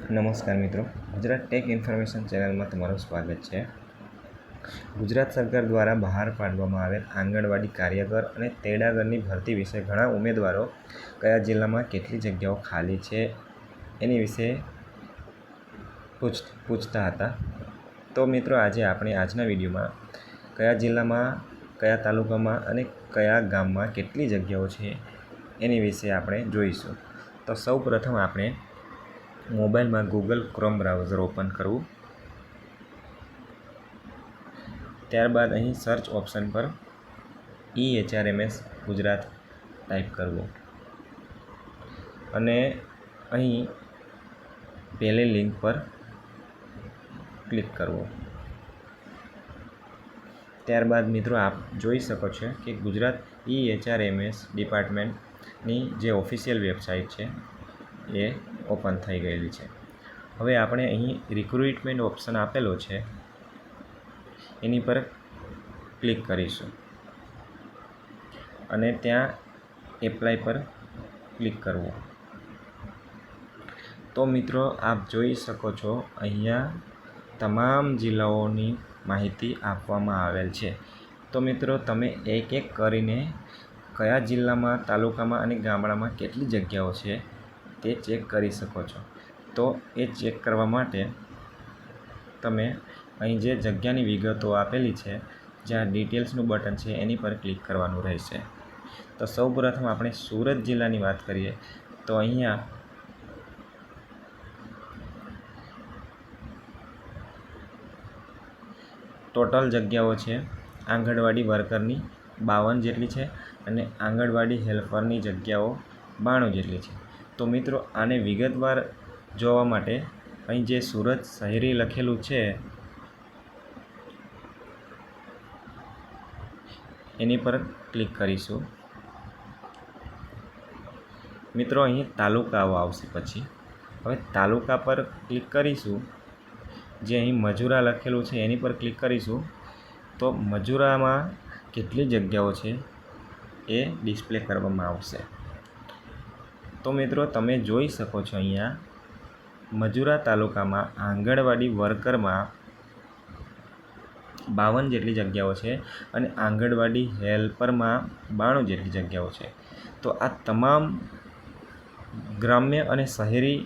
નમસ્કાર મિત્રો, Gujarat tech information ચેનલમાં તમારું સ્વાગત છે. ગુજરાત સરકાર દ્વારા બહાર પાડવામાં આવેલ આંગણવાડી કાર્યકર અને તેડાગરની ભરતી વિશે ઘણા ઉમેદવારો કયા જિલ્લામાં કેટલી જગ્યાઓ ખાલી છે એની વિશે પૂછતા હતા. તો મિત્રો, આજે આપણે આજના વિડીયોમાં કયા જિલ્લામાં, કયા તાલુકામાં અને કયા ગામમાં કેટલી જગ્યાઓ છે એની વિશે આપણે જોઈશું. તો સૌ પ્રથમ આપણે મોબાઈલમાં ગૂગલ ક્રોમ બ્રાઉઝર ઓપન કરવું. ત્યારબાદ અહીં સર્ચ ઓપ્શન પર EHRMS ગુજરાત ટાઈપ કરવું અને અહીં પહેલી લિંક પર ક્લિક કરવું. ત્યારબાદ મિત્રો, આપ જોઈ શકો છો કે ગુજરાત EHRMS ડિપાર્ટમેન્ટની જે ઓફિશિયલ વેબસાઇટ છે એ ઓપન થઈ ગયેલી છે. હવે આપણે અહીં રિક્રુટમેન્ટ ઓપ્શન આપેલો છે એની પર ક્લિક કરીશું અને ત્યાં એપ્લાય પર ક્લિક કરવું. તો મિત્રો, આપ જોઈ શકો છો અહીંયા તમામ જિલ્લાઓની માહિતી આપવામાં આવેલ છે. તો મિત્રો, તમે એક એક કરીને કયા જિલ્લામાં, તાલુકામાં અને ગામડામાં કેટલી જગ્યાઓ છે તે ચેક કરી શકો છો. તો એ ચેક કરવા માટે તમે અહીં જે જગ્યાની વિગતો આપેલી છે, જ્યાં ડિટેલ્સનું બટન છે એની પર ક્લિક કરવાનું રહેશે. તો સૌ પ્રથમ આપણે સુરત જિલ્લાની વાત કરીએ તો અહીંયા ટોટલ જગ્યાઓ છે આંગણવાડી વર્કરની 52 જેટલી છે અને આંગણવાડી હેલ્પરની જગ્યાઓ 92 જેટલી છે. તો મિત્રો, આને વિગતવાર જોવા માટે અહીં જે સુરત શહેરી લખેલું છે એની પર ક્લિક કરીશું. મિત્રો, અહીં તાલુકાઓ આવશે. પછી હવે તાલુકા પર ક્લિક કરીશું. જે અહીં મજૂરા લખેલું છે એની પર ક્લિક કરીશું તો મજૂરામાં કેટલી જગ્યાઓ છે એ ડિસ્પ્લે કરવામાં આવશે. તો મિત્રો, તમે જોઈ શકો છો અહીંયા મજૂરા તાલુકામાં આંગણવાડી વર્કરમાં 52 જેટલી જગ્યાઓ છે અને આંગણવાડી હેલ્પરમાં 92 જેટલી જગ્યાઓ છે. તો આ તમામ ગ્રામ્ય અને શહેરી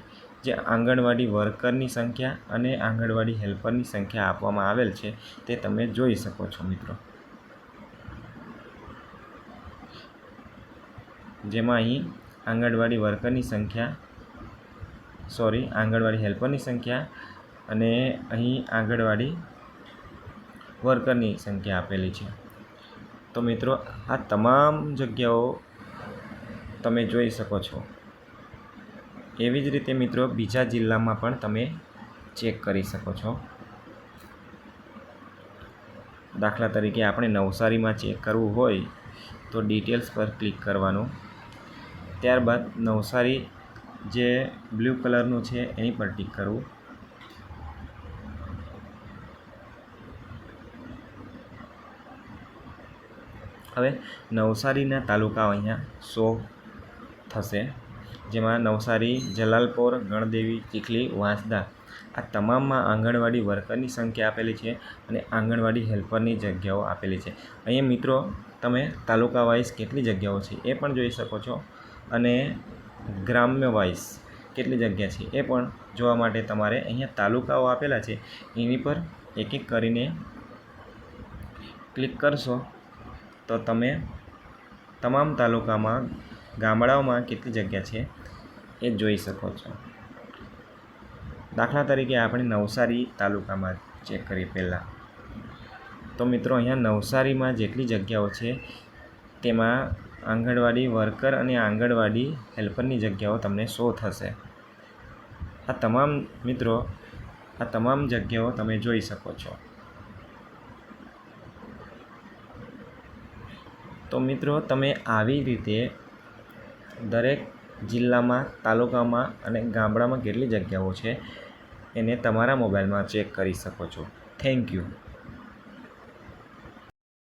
જે આંગણવાડી વર્કરની સંખ્યા અને આંગણવાડી હેલ્પરની સંખ્યા આપવામાં આવેલ છે તે તમે જોઈ શકો છો મિત્રો. જેમાં અહીં આંગણવાડી વર્કરની સંખ્યા, આંગણવાડી હેલ્પરની સંખ્યા અને અહીં આંગણવાડી વર્કરની સંખ્યા આપેલી છે. તો મિત્રો, આ તમામ જગ્યાઓ તમે જોઈ શકો છો. એવી જ રીતે મિત્રો, બીજા જિલ્લામાં પણ તમે ચેક કરી શકો છો. દાખલા તરીકે આપણે નવસારીમાં ચેક કરવું હોય તો ડિટેલ્સ પર ક્લિક કરવાનું. ત્યારબાદ નવસારી જે બ્લુ કલરનું છે એની પર ટિક કરવું. હવે નવસારીના તાલુકાઓ અહીંયા 100 થશે, જેમાં નવસારી, જલાલપોર, ગણદેવી, ચીખલી, વાંસદા આ તમામમાં આંગણવાડી વર્કરની સંખ્યા આપેલી છે અને આંગણવાડી હેલ્પરની જગ્યાઓ આપેલી છે. અહીંયા મિત્રો, તમે તાલુકા વાઇઝ કેટલી જગ્યાઓ છે એ પણ જોઈ શકો છો અને ગ્રામ્ય વાઇઝ કેટલી જગ્યા છે એ પણ જોવા માટે તમારે અહીંયા તાલુકાઓ આપેલા છે એની પર એક એક કરીને ક્લિક કરશો તો તમે તમામ તાલુકામાં, ગામડાઓમાં કેટલી જગ્યા છે એ જોઈ શકો છો. દાખલા તરીકે આપણે નવસારી તાલુકામાં ચેક કરીએ પહેલાં. તો મિત્રો, અહીંયા નવસારીમાં જેટલી જગ્યાઓ છે તેમાં આંગણવાડી વર્કર અને આંગણવાડી હેલ્પરની જગ્યાઓ તમને 100 થશે. આ તમામ મિત્રો, આ તમામ જગ્યાઓ તમે જોઈ શકો છો. તો મિત્રો, તમે આવી રીતે દરેક જિલ્લામાં, તાલુકામાં અને ગામડામાં કેટલી જગ્યાઓ છે એને તમારા મોબાઈલમાં ચેક કરી શકો છો. Thank you.